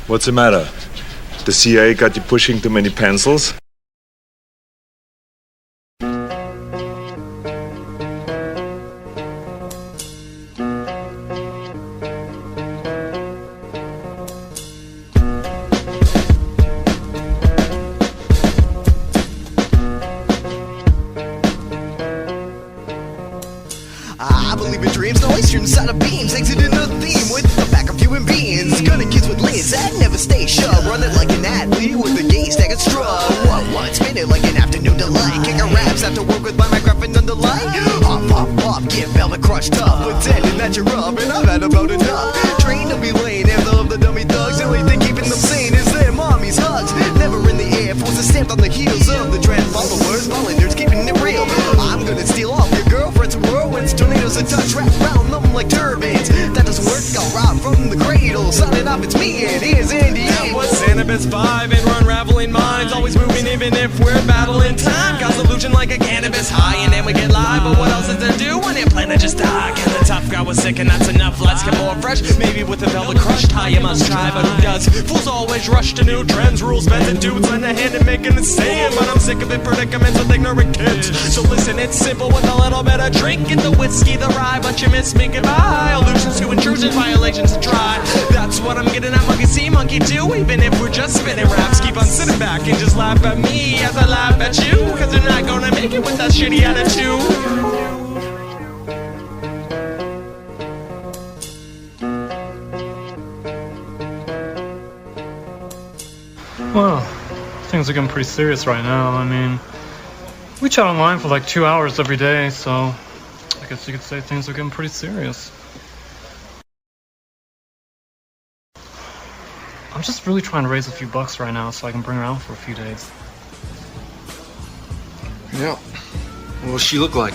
What's the matter? The CIA got you pushing too many pencils? I believe in dreams, no ice cream inside of beams. Exiting the theme with the back of human beings. Gunning kids with lids that never stay shut. Running like an athlete with a gay stack and strut. What? Spinning like an afternoon delight. Kicking raps after work with my Minecraft and underlight. Up, get velvet crushed up. Pretending that you're up and I've had about enough. Trained to be lame, never of the dummy thugs. The only thing keeping them sane is their mommy's hugs. Never in the air, forces stamped on the heels of the trend followers. Ballin Nerds keeping it real. I'm gonna steal off your girlfriend's whirlwinds. Tornadoes a touch, wrap around them like turbans. That doesn't work, I'll rob from the cradle. Signing off, it's me and here's Andy. That was Cannabis 5 and we're unraveling minds. Always moving even if we're battling time. Cause illusion like a cannabis high and then we get live. But what else is there to do when your planet just died? Get the tough guy was sick and that's enough. Let's get more fresh. Maybe with a velvet crushed high you must try. But who does? Fools always rush to new trends. Rules bent and dudes lend a hand and making a stand. But I'm sick of it, predicaments with ignorant kids. So listen, it's simple with a little bit of drink. Get the whiskey, the rye, but you miss me goodbye. Illusions to intrusion, violations to try. That's what I'm getting at, monkey see, monkey do. Even if we're just spinning raps, keep on sitting back and just laugh at me as I laugh at you. Cause you're not gonna make it with that shitty attitude. Well, things are getting pretty serious right now. I mean, we chat online for like 2 hours every day, so I guess you could say things are getting pretty serious. I'm just really trying to raise a few bucks right now so I can bring her out for a few days. Yeah. What does she look like?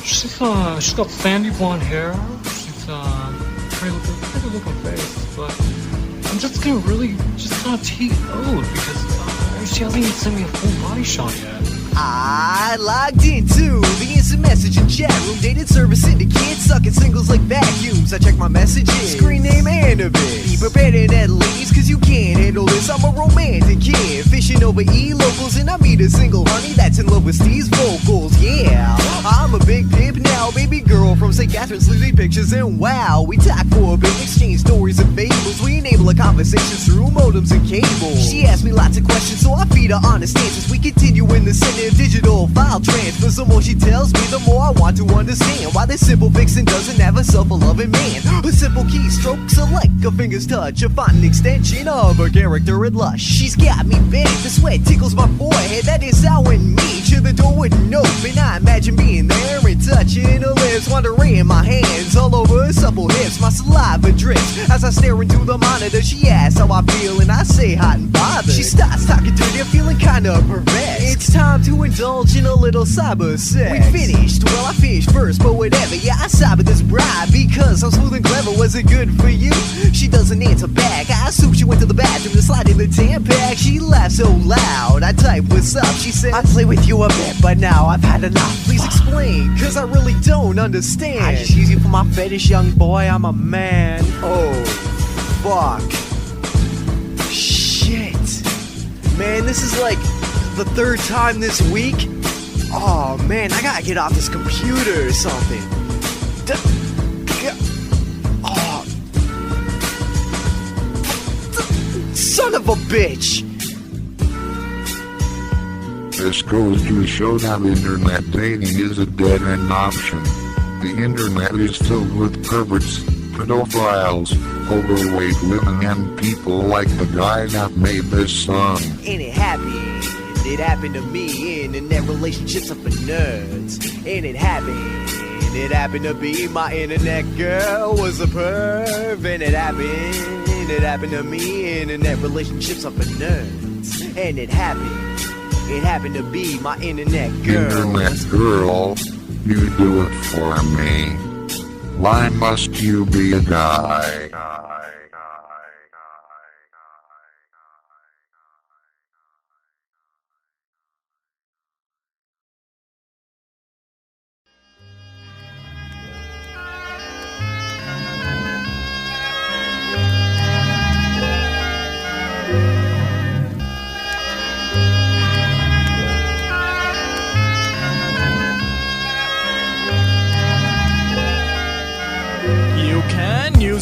She's got sandy blonde hair. She's pretty looking face, but I'm just getting really kind of TO'd because she hasn't even sent me a full body shot yet. I logged into the instant messaging chat room. Dated service syndicate, sucking singles like vacuums. I check my messages, screen name Annabis. Be prepared and at least, cause you can't handle this. I'm a romantic kid, fishing over E-locals. And I meet a single honey that's in love with Steve's vocals. Yeah, I'm a big pimp now, baby girl from St. Catherine's leaves me pictures. And wow, we talk for a bit, exchange stories and fables. We enable a conversation through modems and cables. She asked me lots of questions, so I feed her honest answers. We continue in the center of digital file transfers. The more she tells me, the more I want to understand why this simple vixen doesn't have herself a loving man. A simple keystrokes are like a finger's touch, a fine extension of her character and lush. She's got me bent, the sweat tickles my forehead. That is how when me to the door wouldn't open. I imagine being there and touching her lips, wandering my hands all over her supple hips. My saliva drips as I stare into the monitor. She asks how I feel and I say hot and bothered. She starts talking dirty, I'm feeling kinda perverse. It's time to indulge in a little cyber sex. We finished, well I finished first, but whatever. Yeah, I cybered this bride because I'm smooth and clever. Was it good for you? She doesn't answer back. I assume she went to the bathroom to slide in the Tampax. She laughed so loud, I typed what's up. She said, I play with you a bit, but now I've had enough. Please explain, cause I really don't understand. I just use you for my fetish, young boy, I'm a man. Oh, fuck. Shit. Man, this is like the third time this week. Oh man, I gotta get off this computer or something. Oh, son of a bitch. This goes to show that internet dating is a dead-end option. The internet is filled with perverts, pedophiles, overweight women and people like the guy that made this song. And it happened to me. Internet relationships are for nerds. And it happened to be my internet girl was a perv. And it happened to me. Internet relationships are for nerds. And it happened to be my internet girl. Internet girl, you do it for me. Why must you be a guy?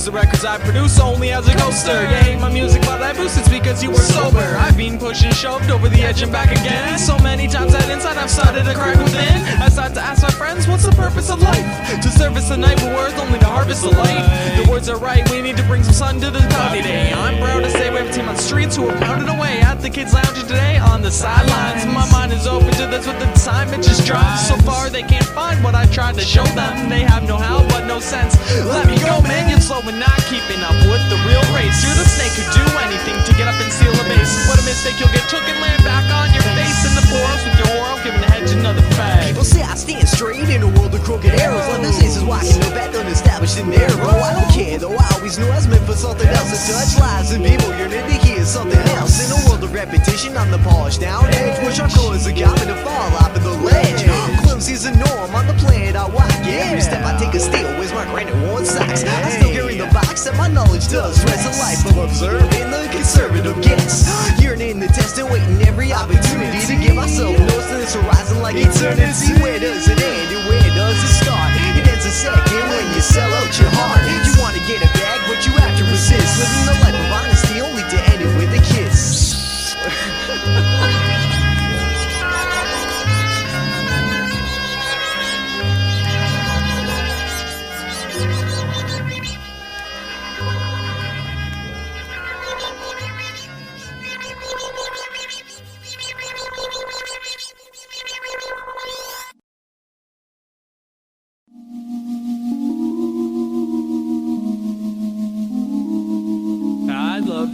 The records I produce only as a coaster. You hate my music, but I boost it's because you were sober. I've been pushed and shoved over the edge and back again. So many times that inside I've started to crack within. I start to ask my friends, what's the purpose of life? To service the night with words only to harvest the light. The words are right, we need to bring some sun to this cloudy day. I'm proud to say we have a team on the streets who are pounding away at the kids lounging today on the sidelines. My mind is open to this with the time it just drives. So far they can't find what I tried to show them. They have no how but no sense. Let me go, man, you're slow and not keeping up with the real race. You're the snake who'd do anything to get up and steal a base. What a mistake, you'll get took and land back on your face in the forest with your whore. I'm giving the head to another fag. People say I stand straight in a world of crooked arrows. Like this is walking no back unestablished and narrow. I don't care though, I always knew I was meant for something else. To touch lives and people yearning to hear something else. In a world of repetition, I'm the polished down edge. Wish our colors are coming to fall off of the ledge. Clumsy's a norm on the planet I walk. Every step I take a steal, where's my granite worn socks? I still carry the box that my knowledge does rest. A life of observing the conservative gets. Yearning the test and waiting every opportunity to give myself notes to this horizon like eternity. Where does it end and where does it start? It ends a second when you sell out your heart. You wanna get it back, but you have to resist. Living the life of honesty only to end it with a kiss.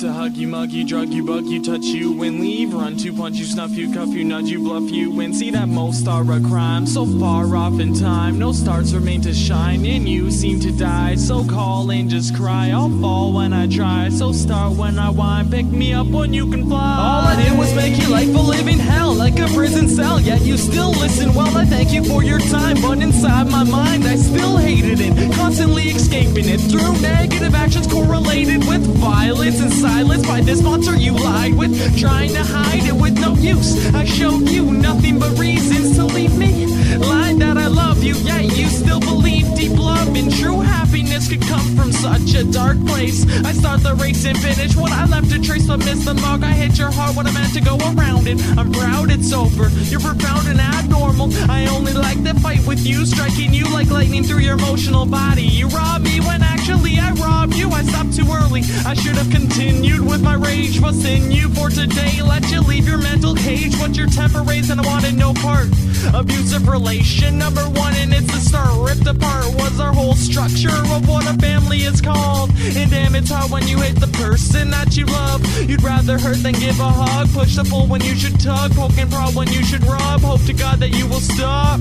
To hug you, mug you, drug you, bug you, touch you and leave. Run to punch you, snuff you, cuff you, nudge you, bluff you and see that most are a crime. So far off in time, no stars remain to shine and you seem to die. So call and just cry, I'll fall when I try. So start when I whine, pick me up when you can fly. All I did was make your life a living hell, like a prison cell, yet you still listen. Well, I thank you for your time, but inside my mind I still hated it, constantly escaping it through negative actions correlated with violence and silence by this monster you lied with, trying to hide it with no use. I showed you nothing but reasons to leave me. Lied that I love you, yet you still believe deep love and true happiness could come from such a dark place. I start the race and finish what I left to trace, but miss the mark. I hit your heart when I meant to go around it. I'm proud it's over, you're profound and abnormal. I only like to fight with you, striking you like lightning through your emotional body. You robbed me when actually I robbed you. I stopped too early, I should have continued with my rage. What's in you for today? Let you leave your mental cage. What's your temper raised and I wanted no part. Abusive relation number one, and it's the start. Ripped apart was our whole structure of what a family is called. And damn, it's hard when you hate the person that you love. You'd rather hurt than give a hug. Push the pull when you should tug. Poke and prod when you should rub. Hope to God that you will stop.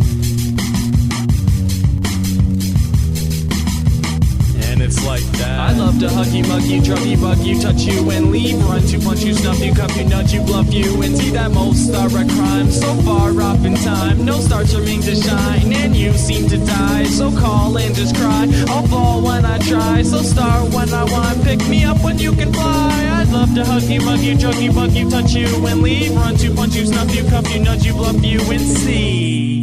And it's like that. I love to hug you, mug you, drug you, bug you, touch you and leave. Run to punch you, snuff you, cuff you, nudge you, bluff you and see that most are a crime. So far off in time, no stars remain to shine and you seem to die. So call and just cry, I'll fall when I try. So start when I want, pick me up when you can fly. I'd love to hug you, mug you, drug you, bug you, touch you and leave. Run to punch you, snuff you, cuff you, nudge you, bluff you and see.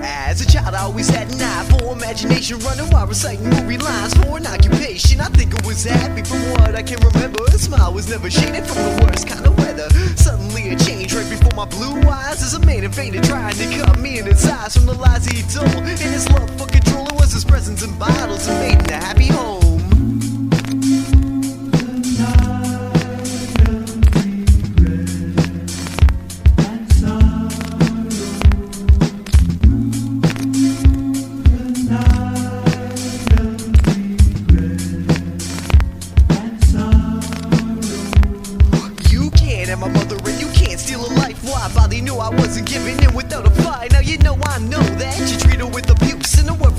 As a child, I always had an eye for imagination, running while reciting movie lines for an occupation. I think I was happy from what I can remember. A smile was never shaded from the worst kind of weather. Suddenly a change right before my blue eyes as a man invaded, trying to cut me in its eyes from the lies he told. And his love for control, it was his presence in bottles and made in a happy home. My mother and you can't steal a life. Why? Body knew I wasn't giving in without a fight. Now you know I know that you treat her with abuse and the word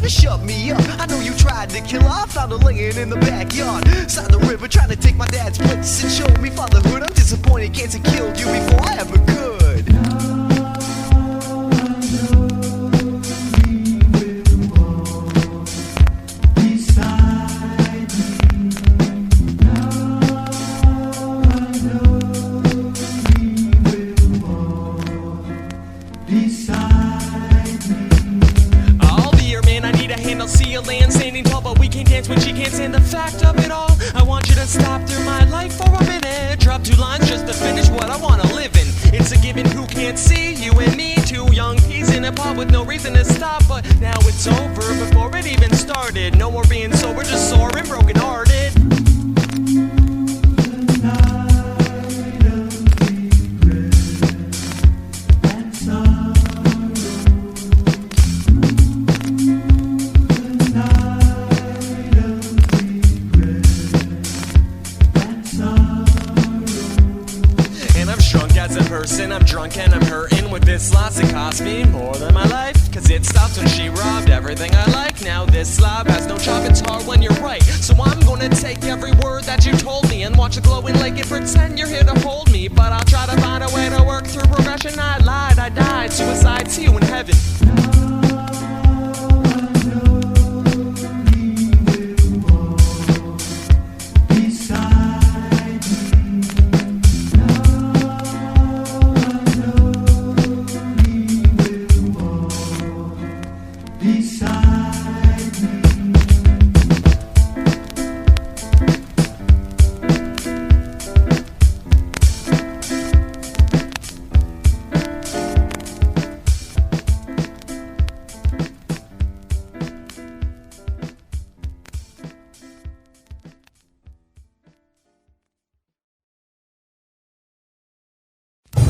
to shut me up. I know you tried to kill her, I found her laying in the backyard. Side the river, trying to take my dad's place and show me fatherhood. I'm disappointed cancer killed you before I ever could. When she can't stand the fact of it all, I want you to stop through my life for a minute. Drop 2 lines just to finish what I wanna live in. It's a given, who can't see you and me, 2 young peas in a pod with no reason to stop. But now it's over before it even started. No more being sober, just sore and broken hearted. I'm drunk and I'm hurting with this loss. It cost me more than my life, cause it stopped when she robbed everything I like. Now this slob has no chalk, it's hard when you're right. So I'm gonna take every word that you told me and watch a glowing lake and pretend you're here to hold me. But I'll try to find a way to work through progression. I lied, I died, suicide, see you in heaven.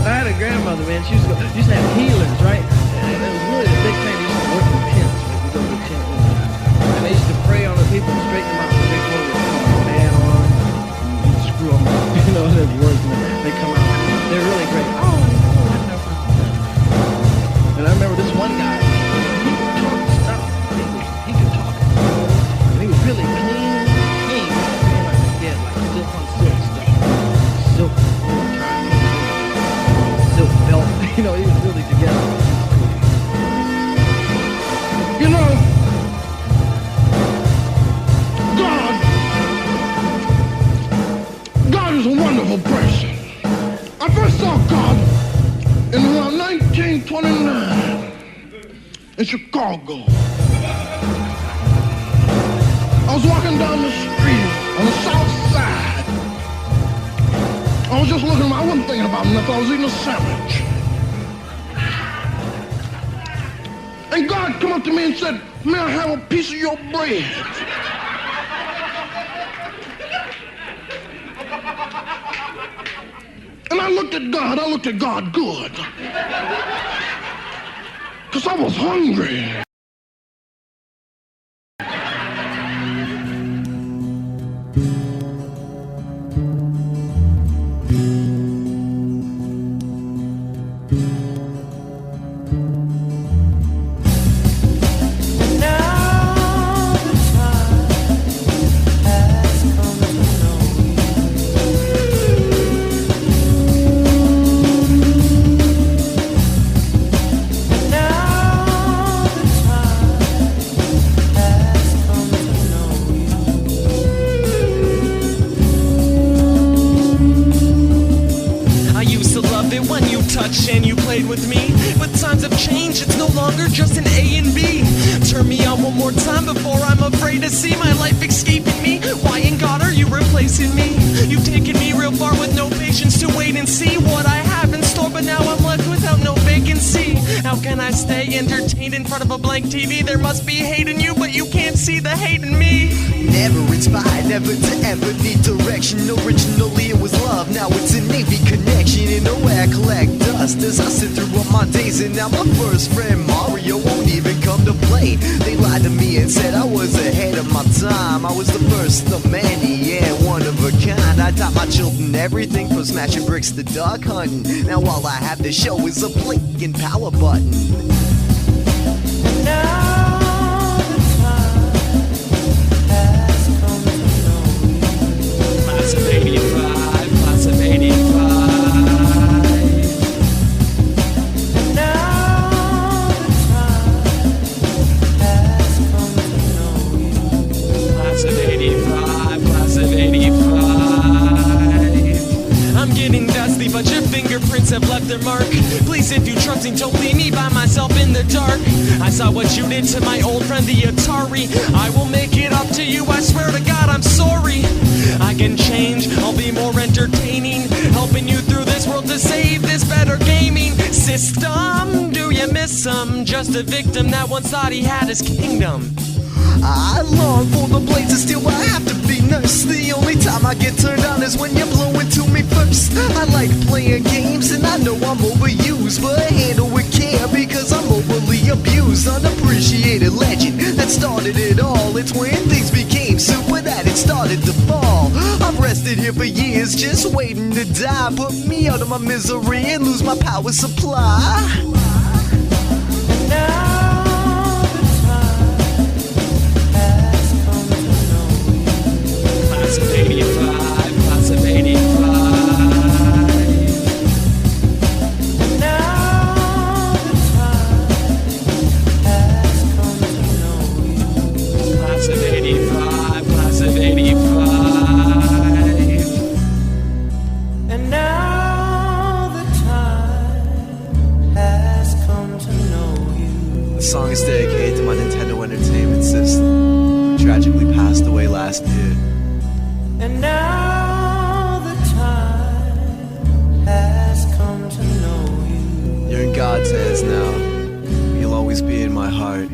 I had a grandmother, man. She used to have healers, right? And it was really a big thing. They used to work with tents. We go to tent, and they used to pray on the people and straighten them out. They put a man on, and screw them up. You know, there's words in there. They come out. They're really great. And I remember this one guy. He could talk stuff. He could talk. And he was really clean. Like dead, like silk on silk stuff. Silk. Belt. You know, he was really together. You know, God is a wonderful person. I first saw God in around 1929 in Chicago. I was walking down the street on the south side. I was just looking, I wasn't thinking about nothing. I was eating a sandwich. And God come up to me and said, may I have a piece of your bread? And I looked at God good. Because I was hungry. And you played with me, but times have changed, it's no longer just an A and B. Turn me on one more time before I'm afraid to see my life escaping me. Why in God are you replacing me? You've taken me real far with no patience to wait and see what I have in store, but now I'm left without no vacancy. How can I stay entertained in front of a blank TV? There must be hate in you, but you can't see the hate in me. Never inspired, never to ever need direction. Originally it was love, now it's a Navy connection. In a way I collect dust as I sit through all my days. And now my first friend Mario won't even come to play. They lied to me and said I was ahead of my time. I was the first of many, yeah, one of a kind. I taught my children everything from smashing bricks to duck hunting. Now all I have to show is a blink and power button. Now the left their mark. Please, if you trust me, don't leave me by myself in the dark. I saw what you did to my old friend the Atari. I will make it up to you, I swear to God I'm sorry. I can change, I'll be more entertaining, helping you through this world to save this better gaming system. Do you miss him? Just a victim that once thought he had his kingdom. I long for the blades of steel, but I have to be nice. The only time I get turned on is when you're blowing to me first. I like playing games and I know I'm overused, but I handle with care because I'm overly abused. Unappreciated legend that started it all. It's when things became super that it started to fall. I've rested here for years just waiting to die. Put me out of my misery and lose my power supply. And now Class of 85, class of 85. And now the time has come to know you. Class of 85, class of 85. And now the time has come to know you. The song is dedicated to my Nintendo Entertainment System, who tragically passed away last year. And now the time has come to know you. You're in God's hands now. You'll always be in my heart.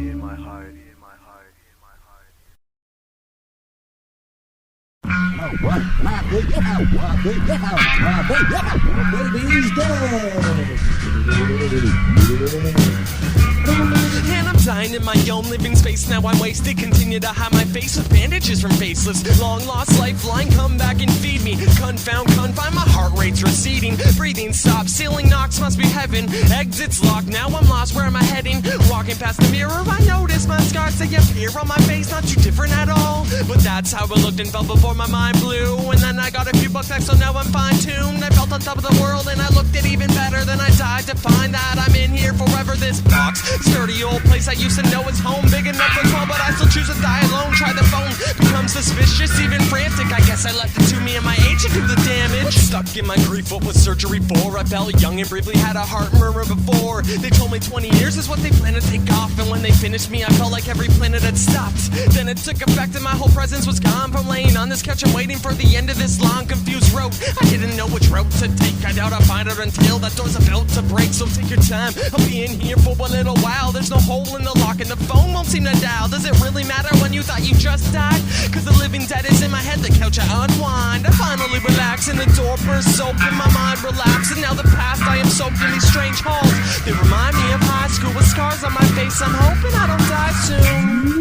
And I'm dying in my own living space. Now I'm wasted, continue to hide my face with bandages from faceless. Long lost lifeline, come back and feed me. Confound, confine, my heart rate's receding. Breathing stops, ceiling knocks, must be heaven. Exits locked, now I'm lost, where am I heading? Walking past the mirror, I notice my scars, they appear on my face. Not too different at all, but that's how it looked and felt before my mind blew. And then I got a few bucks back, so now I'm fine-tuned. I felt on top of the world and I looked at even better. Then I died to find that I'm in here forever. This box, sturdy old place I used to know is home. Big enough for 12, but I still choose to die alone. Try the phone, become suspicious, even frantic. I guess I left it to me and my age to do the damage. Stuck in my grief, what was surgery for? I felt young and briefly had a heart murmur before. They told me 20 years is what they plan to take off. And when they finished me, I felt like every planet had stopped. Then it took effect and my whole presence was gone. From laying on this couch and waiting for the end of this long confused road. I didn't know which road to take. I doubt I'll find out until that door's about to break. So take your time, I'll be in here for a little while. There's no hole in the lock and the phone won't seem to dial. Does it really matter when you thought you just died? Cause the living dead is in my head, the couch I unwind. I finally relax and the door bursts open. My mind relapses and now the past I am soaked in these strange halls. They remind me of high school with scars on my face. I'm hoping I don't die soon.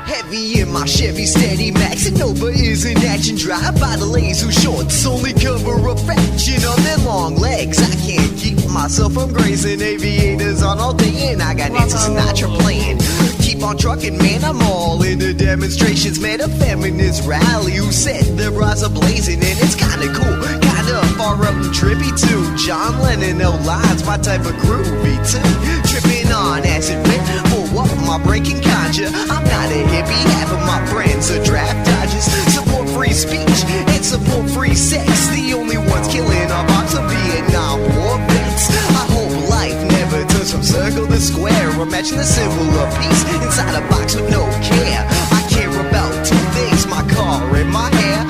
Heavy in my Chevy, steady maxing over is an action. Drive by the lanes whose shorts only cover a fraction of their long legs. I can't keep myself from grazing aviators on all day, and I got Nancy Sinatra playing. Keep on trucking, man, I'm all into demonstrations. Man, a feminist rally who set their eyes ablazing, and it's kinda cool, kinda far out and trippy too. John Lennon, no lines, my type of groovy too. Tripping on acid rip, for what my brain can conjure. I'm not a hippie, half of my friends are draft dodgers. Support free speech and support free sex. The only ones killing our box of Vietnam war vets. I hope life never turns from circle to square. Imagine the symbol of peace inside a box with no care. I care about two things, my car and my hair.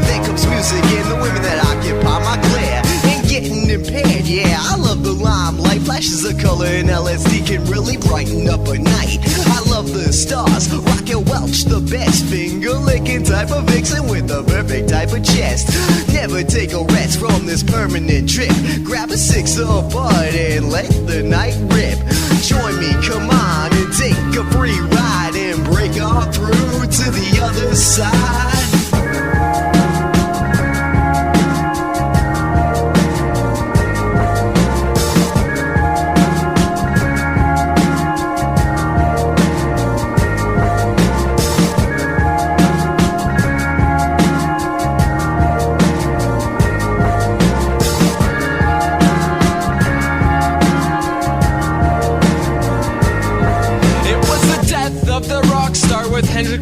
Then comes music and the women that occupy my glare. And getting impaired, yeah, I love the limelight. Flashes of color and LSD can really brighten up a night. I love the stars, Rocket Welch, the best finger-licking type of vixen with the perfect type of chest. Never take a rest from this permanent trip. Grab a six of bud and let the night rip. Join me, come on, and take a free ride and break on through to the side.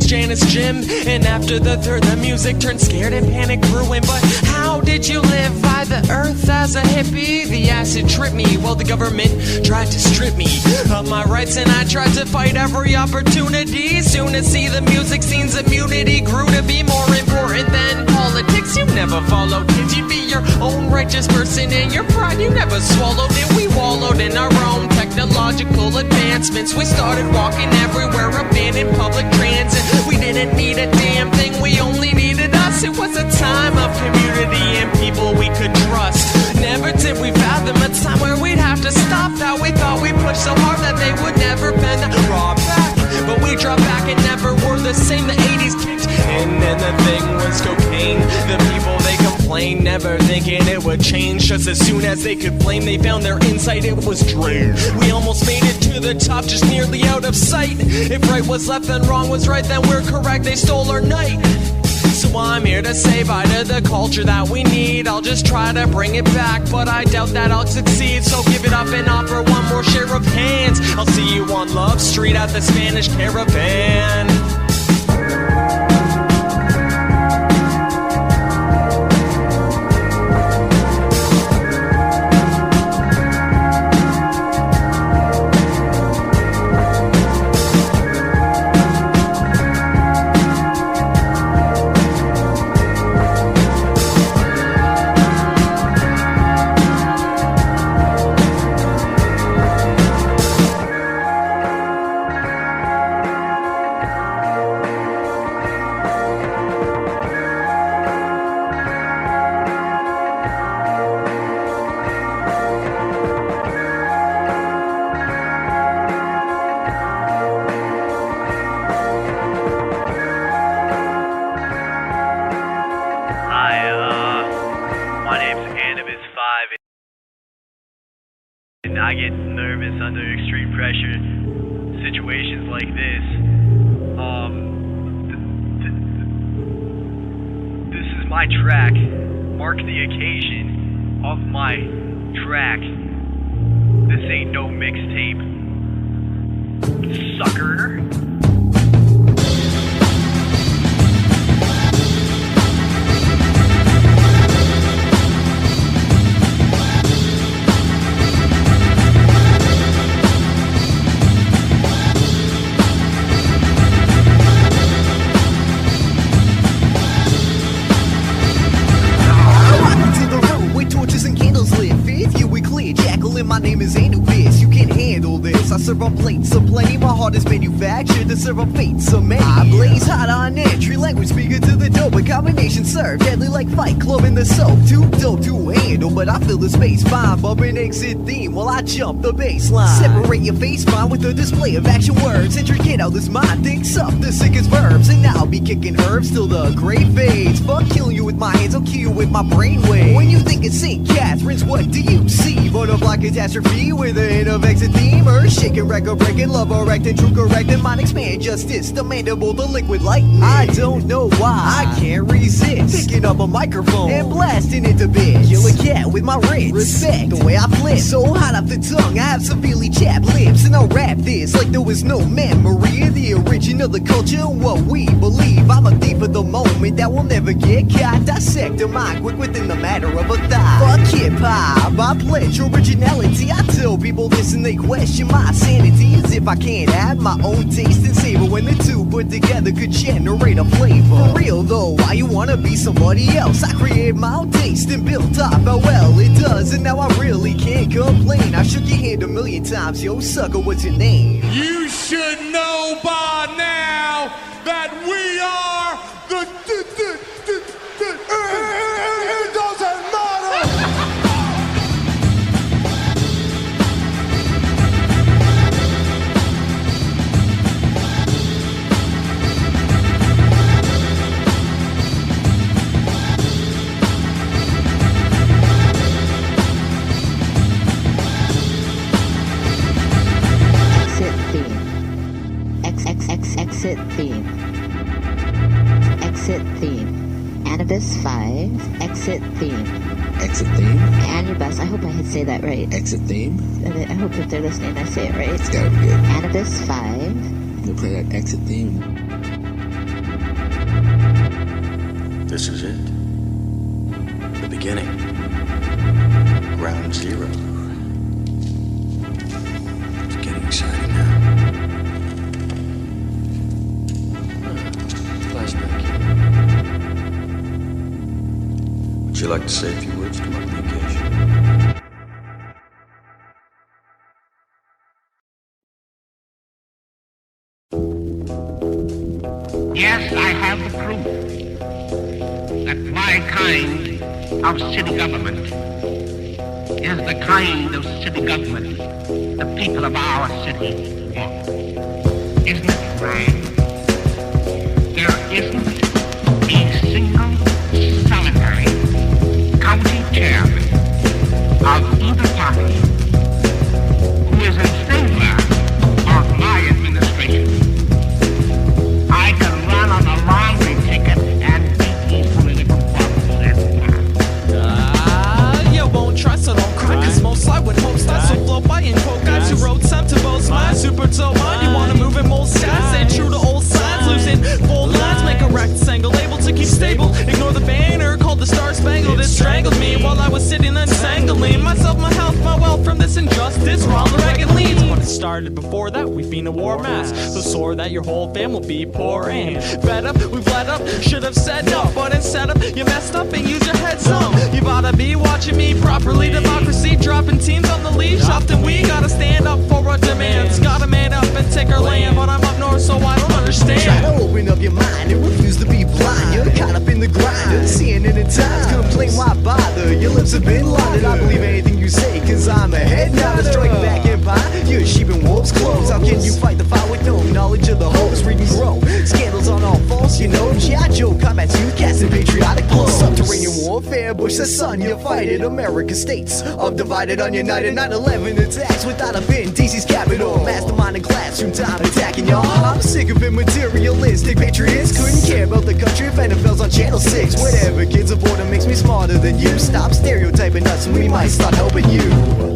Janice Jim, and after the third the music turned scared and panic ruin. But how did you live by the earth as a hippie? The acid tripped me, well the government tried to strip me of my rights, and I tried to fight every opportunity. Soon to see the music scene's immunity grew to be more important than politics. You never followed kids, you'd be your own righteous person, and your pride you never swallowed it. We wallowed in our own technological advancements. We started walking everywhere, abandoned public transit. We didn't need a damn thing, we only needed us. It was a time of community and people we could trust. Never did we fathom a time where we'd have to stop that. We thought we pushed so hard that they would never bend the raw back, but we dropped back and never were the same. The 80s kicked in and the thing was cocaine. The people they complained, never thinking it would change. Just as soon as they could blame, they found their insight, it was drained. We almost made it to the top, just nearly out of sight. If right was left and wrong was right, then we're correct, they stole our night. So I'm here to say bye to the culture that we need. I'll just try to bring it back, but I doubt that I'll succeed. So give it up and offer one more share of hands. I'll see you on Love Street at the Spanish Caravan. I get nervous under extreme pressure, situations like this. This is my track. Mark the occasion of my track. This ain't no mixtape, sucker. My name is Anubis, you can't handle this. I serve on plates of plenty, my heart is manufactured to serve on fates of many. I blaze hot on entry, language speaker to the dope. A combination serve, deadly like Fight Club in the soap. Too dope to handle, but I fill the space fine. Bumping exit theme while I jump the baseline. Separate your face fine with a display of action words. Intricate how this mind thinks up the sickest verbs. And I'll be kicking herbs till the gray fades. Fuck killing you with my hands, I'll kill you with my brainwave. When you think it's St. Catherine's, what do you see? Butterfly catastrophe with a hint of exit theme. Earth shaking, record breaking, love erecting, true correcting, mind expand, justice, the mandible, the liquid lightning. I don't know why, I can't resist picking up a microphone and blasting it to bits. Kill a cat with my wrist, respect the way I flip. So hot off the tongue, I have severely chapped lips. And I'll rap this like there was no memory of the origin of the culture and what we believe. I'm a thief of the moment that will never get caught. Dissect a mind quick within the matter of a thought. Fuck hip-hop, I pledge originality. I tell people this and they question my sanity, as if I can't add my own taste and savor when the two put together could generate a flavor. For real though, why you wanna be somebody else? I create my own taste and built up how well it does, and now I really can't complain. I shook your hand 1,000,000 times, yo sucker, what's your name? You should know by now that we are the it doesn't matter. Exit theme. Exit theme. Anubis 5. Exit theme. Exit theme? Anubis, I hope I say that right. Exit theme? I hope if they're listening I say it right. It's gotta be good. Anubis 5. You'll play that exit theme. This is it. The beginning. Ground zero. It's getting exciting now. Flashback. Would you like to say a few words to mark the occasion? Yes, I have the proof that my kind of city government is the kind of city government the people of our city want. Isn't it right? There isn't a single solitary county chairman of either party who is in favor of my administration. I can run on a laundry ticket and beat these political problems. You won't try, so don't cry. Cause most I would hope starts to float by and quote guys who wrote some to boast mine. Super so mind, you wanna move in most styles. Stay true to old signs, losing full lines, make a rectangle able to keep stable. Ignore the banner called the Star Spangled. It strangled me while I was sitting unsangling myself, my health, my wealth from this injustice. Ronald Reagan leads, but it started before that. We've been a war mass, so sore that your whole fam will be poor and fed up. We've let up, should have said no, but instead of you messed up and use your head some. You oughta be watching me properly. Democracy dropping teams on the leash. Often we gotta stand up for our demands. Gotta man up and take our land, but I'm up north, so I don't understand. Try to open up your mind and refuse to be blind. You're caught up in the grind, seeing it in times. Complain, why bother? Your lips have been laundered. I believe anything you say, cause I'm a head nodder. Strike back empire, you're sheep in wolf's clothes. How can you fight the fight with no knowledge of the hoes? Read and grow, scandals on all false, you know. G.I. Joe combats youth, casting patriotic blows. Subterranean warfare, Bush says son, you fight it. America states of divided, ununited. 9/11 attacks without a pin, DC's capital. Mastermind in classroom time, attacking y'all. I'm sick of it, materialistic patriots couldn't care about the country if NFL's on Channel 6. Whatever, kids of order makes me smarter than you. Stop stereotyping us and we might start helping you.